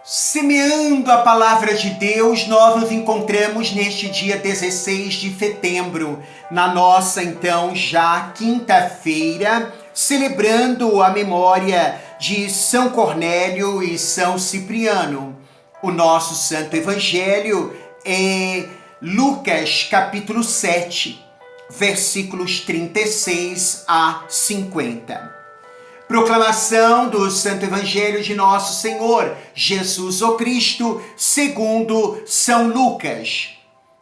Semeando a palavra de Deus, nós nos encontramos neste dia 16 de setembro, na nossa então já quinta-feira, celebrando a memória de São Cornélio e São Cipriano. O nosso santo evangelho é Lucas capítulo 7, versículos 36 a 50. Proclamação do Santo Evangelho de Nosso Senhor Jesus o Cristo, segundo São Lucas.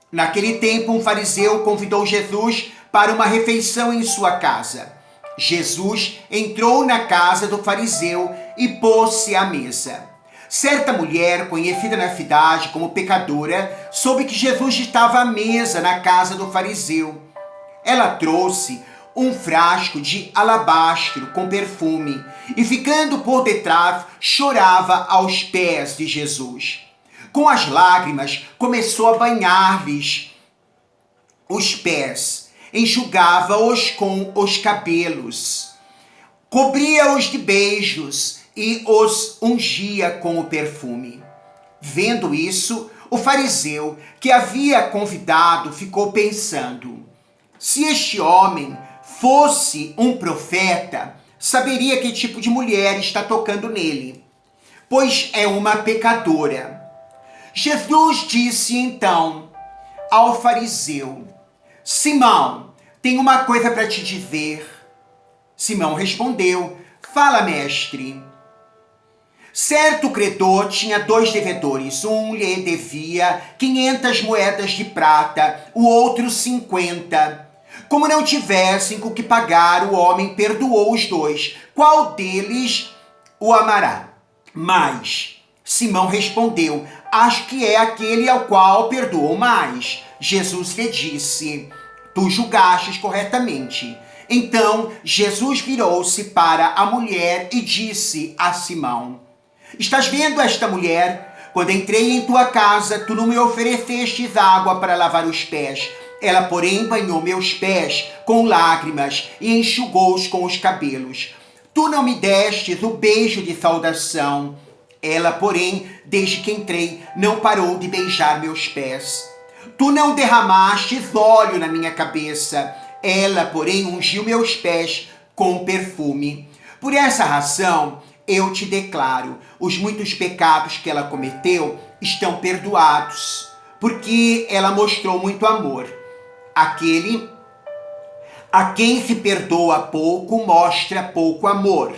Naquele tempo, um fariseu convidou Jesus para uma refeição em sua casa. Jesus entrou na casa do fariseu e pôs-se à mesa. Certa mulher, conhecida na cidade como pecadora, soube que Jesus estava à mesa na casa do fariseu. Ela trouxe um frasco de alabastro com perfume e, ficando por detrás, chorava aos pés de Jesus. Com as lágrimas, começou a banhar-lhes os pés, enxugava-os com os cabelos, cobria-os de beijos e os ungia com o perfume. Vendo isso, o fariseu que havia convidado ficou pensando: se este homem fosse um profeta, saberia que tipo de mulher está tocando nele, pois é uma pecadora. Jesus disse então ao fariseu: Simão, tenho uma coisa para te dizer. Simão respondeu: fala, mestre. Certo credor tinha 2 devedores. Um lhe devia 500 moedas de prata, o outro 50. Como não tivessem com que pagar, o homem perdoou os 2. Qual deles o amará? Mas Simão respondeu: acho que é aquele ao qual perdoou mais. Jesus lhe disse: tu julgastes corretamente. Então Jesus virou-se para a mulher e disse a Simão: estás vendo esta mulher? Quando entrei em tua casa, tu não me oferecestes água para lavar os pés. Ela, porém, banhou meus pés com lágrimas e enxugou-os com os cabelos. Tu não me destes o beijo de saudação. Ela, porém, desde que entrei, não parou de beijar meus pés. Tu não derramastes óleo na minha cabeça. Ela, porém, ungiu meus pés com perfume. Por essa razão, eu te declaro, os muitos pecados que ela cometeu estão perdoados, porque ela mostrou muito amor. Aquele a quem se perdoa pouco mostra pouco amor.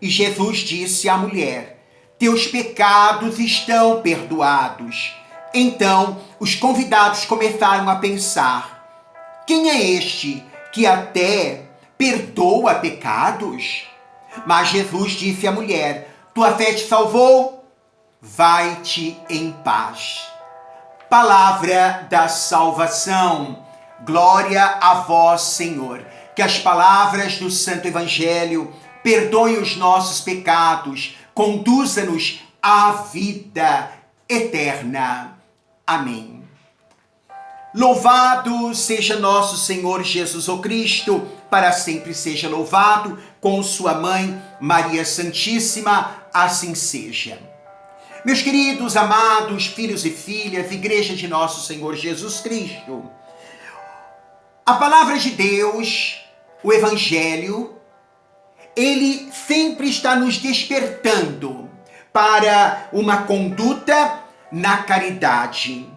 E Jesus disse à mulher: teus pecados estão perdoados. Então os convidados começaram a pensar: quem é este que até perdoa pecados? Mas Jesus disse à mulher: tua fé te salvou, vai-te em paz. Palavra da salvação. Glória a vós, Senhor. Que as palavras do Santo Evangelho perdoem os nossos pecados, conduza-nos à vida eterna. Amém. Louvado seja nosso Senhor Jesus o Cristo, para sempre seja louvado, com sua mãe, Maria Santíssima, assim seja. Meus queridos, amados filhos e filhas, Igreja de nosso Senhor Jesus Cristo, a palavra de Deus, o Evangelho, ele sempre está nos despertando para uma conduta na caridade,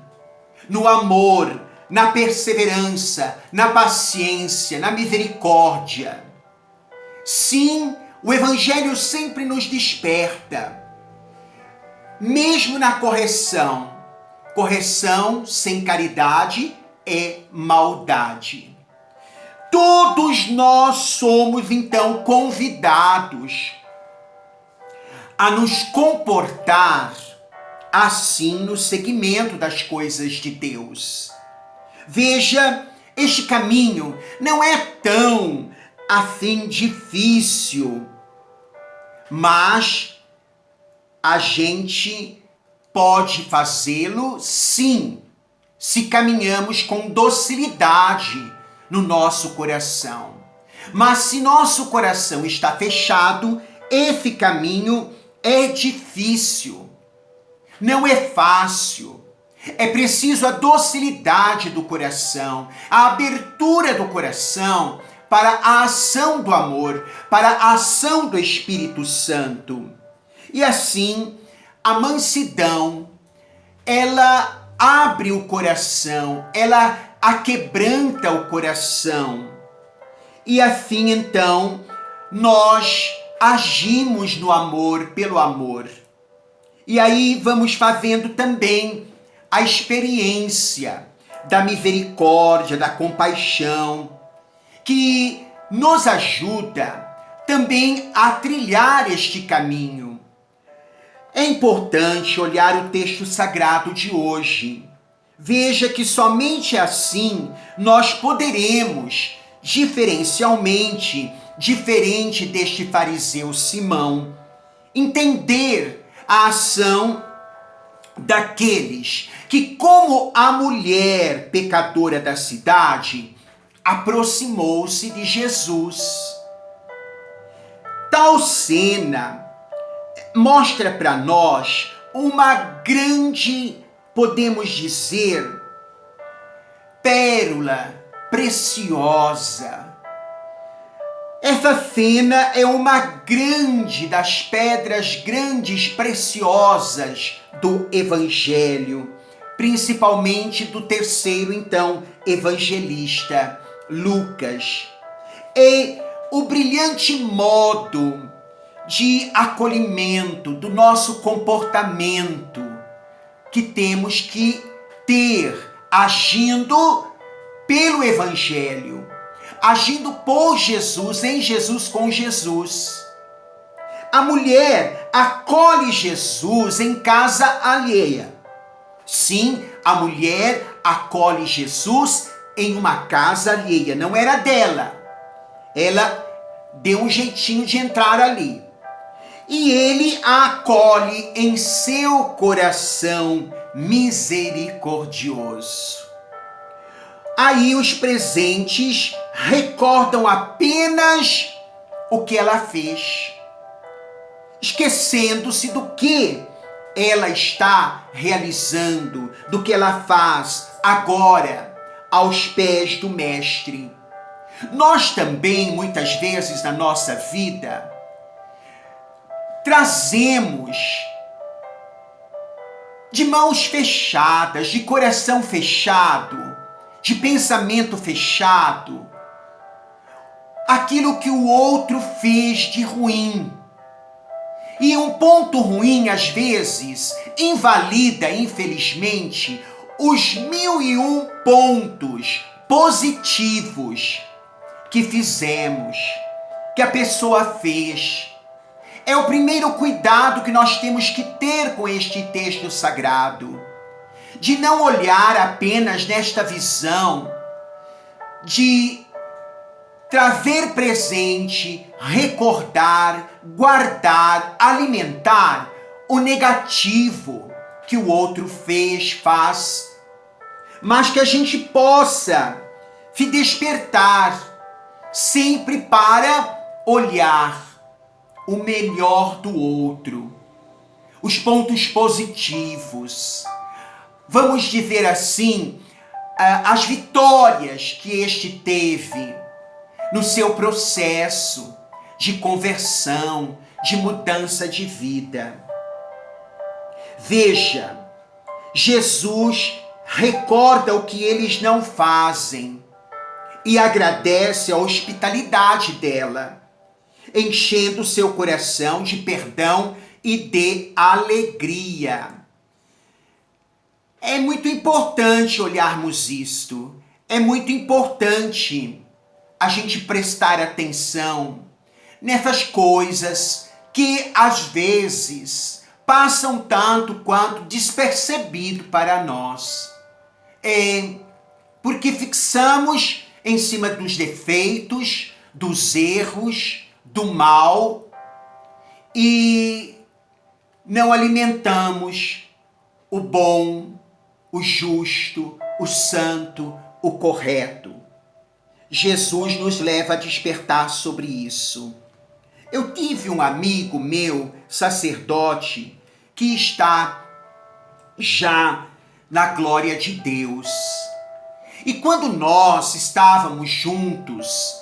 no amor, na perseverança, na paciência, na misericórdia. Sim, o Evangelho sempre nos desperta, mesmo na correção. Correção sem caridade é maldade. Todos nós somos, então, convidados a nos comportar assim no seguimento das coisas de Deus. Veja, este caminho não é tão assim difícil, mas a gente pode fazê-lo sim, se caminhamos com docilidade no nosso coração. Mas se nosso coração está fechado, esse caminho é difícil. Não é fácil. É preciso a docilidade do coração, a abertura do coração para a ação do amor, para a ação do Espírito Santo. E assim, a mansidão, ela abre o coração, ela aquebranta o coração. E assim, então, nós agimos no amor pelo amor. E aí vamos fazendo também a experiência da misericórdia, da compaixão, que nos ajuda também a trilhar este caminho. É importante olhar o texto sagrado de hoje. Veja que somente assim nós poderemos, diferencialmente, diferente deste fariseu Simão, entender a ação daqueles que, como a mulher pecadora da cidade, aproximou-se de Jesus. Tal cena mostra para nós uma grande, podemos dizer, pérola preciosa. Essa cena é uma grande das pedras grandes preciosas do Evangelho, principalmente do terceiro, então, evangelista, Lucas. É o brilhante modo de acolhimento do nosso comportamento que temos que ter agindo pelo Evangelho, agindo por Jesus, em Jesus, com Jesus. A mulher acolhe Jesus em casa alheia. Sim, a mulher acolhe Jesus em uma casa alheia, não era dela. Ela deu um jeitinho de entrar ali. E ele a acolhe em seu coração misericordioso. Aí os presentes recordam apenas o que ela fez, esquecendo-se do que ela está realizando, do que ela faz agora aos pés do Mestre. Nós também, muitas vezes na nossa vida, trazemos de mãos fechadas, de coração fechado, de pensamento fechado, aquilo que o outro fez de ruim. E um ponto ruim, às vezes, invalida, infelizmente, os 1001 pontos positivos que fizemos, que a pessoa fez. É o primeiro cuidado que nós temos que ter com este texto sagrado, de não olhar apenas nesta visão, de trazer presente, recordar, guardar, alimentar o negativo que o outro fez, faz, mas que a gente possa se despertar sempre para olhar o melhor do outro, os pontos positivos. Vamos dizer assim, as vitórias que este teve no seu processo de conversão, de mudança de vida. Veja, Jesus recorda o que eles não fazem e agradece a hospitalidade dela, enchendo seu coração de perdão e de alegria. É muito importante olharmos isto. É muito importante a gente prestar atenção nessas coisas que às vezes passam tanto quanto despercebido para nós. Porque fixamos em cima dos defeitos, dos erros, do mal e não alimentamos o bom, o justo, o santo, o correto. Jesus nos leva a despertar sobre isso. Eu tive um amigo meu, sacerdote, que está já na glória de Deus. E quando nós estávamos juntos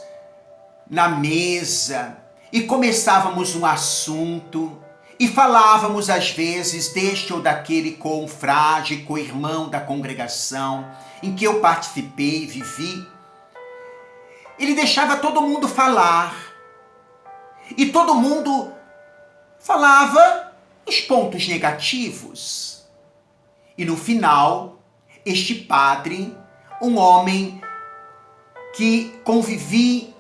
na mesa e começávamos um assunto e falávamos às vezes deste ou daquele confrade, co-irmão da congregação em que eu participei e vivi, ele deixava todo mundo falar e todo mundo falava os pontos negativos. E no final, este padre, um homem que convivi,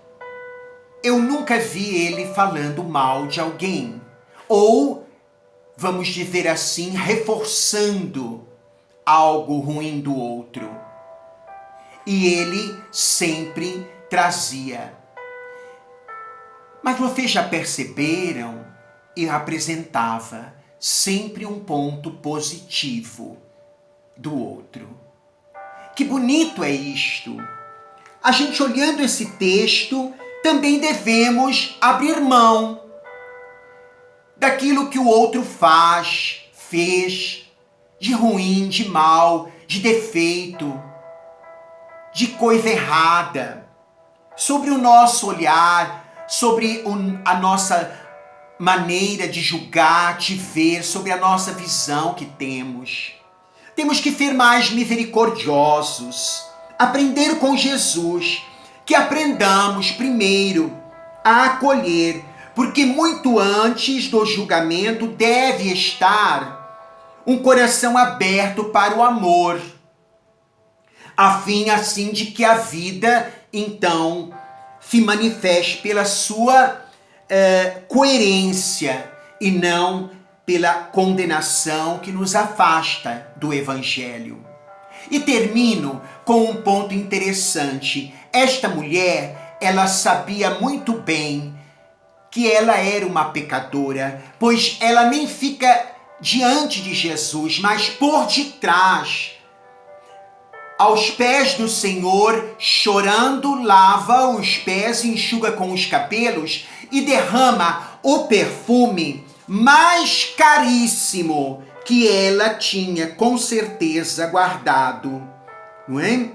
eu nunca vi ele falando mal de alguém. Ou, vamos dizer assim, reforçando algo ruim do outro. E ele sempre trazia. Mas vocês já perceberam? E apresentava sempre um ponto positivo do outro. Que bonito é isto! A gente olhando esse texto, também devemos abrir mão daquilo que o outro fez, de ruim, de mal, de defeito, de coisa errada, sobre o nosso olhar, sobre a nossa maneira de julgar, de ver, sobre a nossa visão que temos. Temos que ser mais misericordiosos, aprender com Jesus, que aprendamos primeiro a acolher, porque muito antes do julgamento deve estar um coração aberto para o amor, a fim assim de que a vida, então, se manifeste pela sua coerência e não pela condenação que nos afasta do Evangelho. E termino com um ponto interessante. Esta mulher, ela sabia muito bem que ela era uma pecadora, pois ela nem fica diante de Jesus, mas por detrás, aos pés do Senhor, chorando, lava os pés, enxuga com os cabelos e derrama o perfume mais caríssimo que ela tinha com certeza guardado, não é?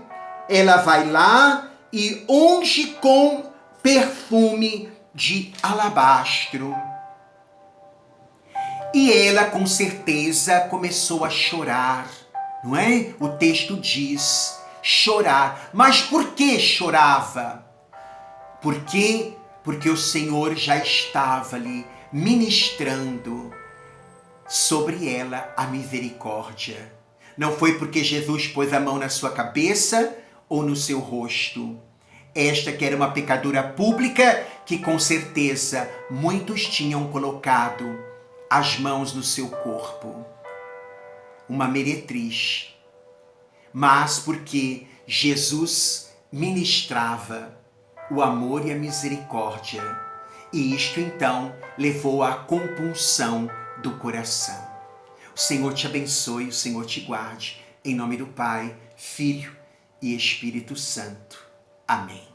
Ela vai lá e unge com perfume de alabastro. E ela com certeza começou a chorar, não é? O texto diz chorar. Mas por que chorava? Por quê? Porque o Senhor já estava ali ministrando sobre ela a misericórdia. Não foi porque Jesus pôs a mão na sua cabeça ou no seu rosto. Esta que era uma pecadora pública que com certeza muitos tinham colocado as mãos no seu corpo. Uma meretriz. Mas porque Jesus ministrava o amor e a misericórdia. E isto então levou à compunção do coração. O Senhor te abençoe, o Senhor te guarde. Em nome do Pai, Filho e Espírito Santo. Amém.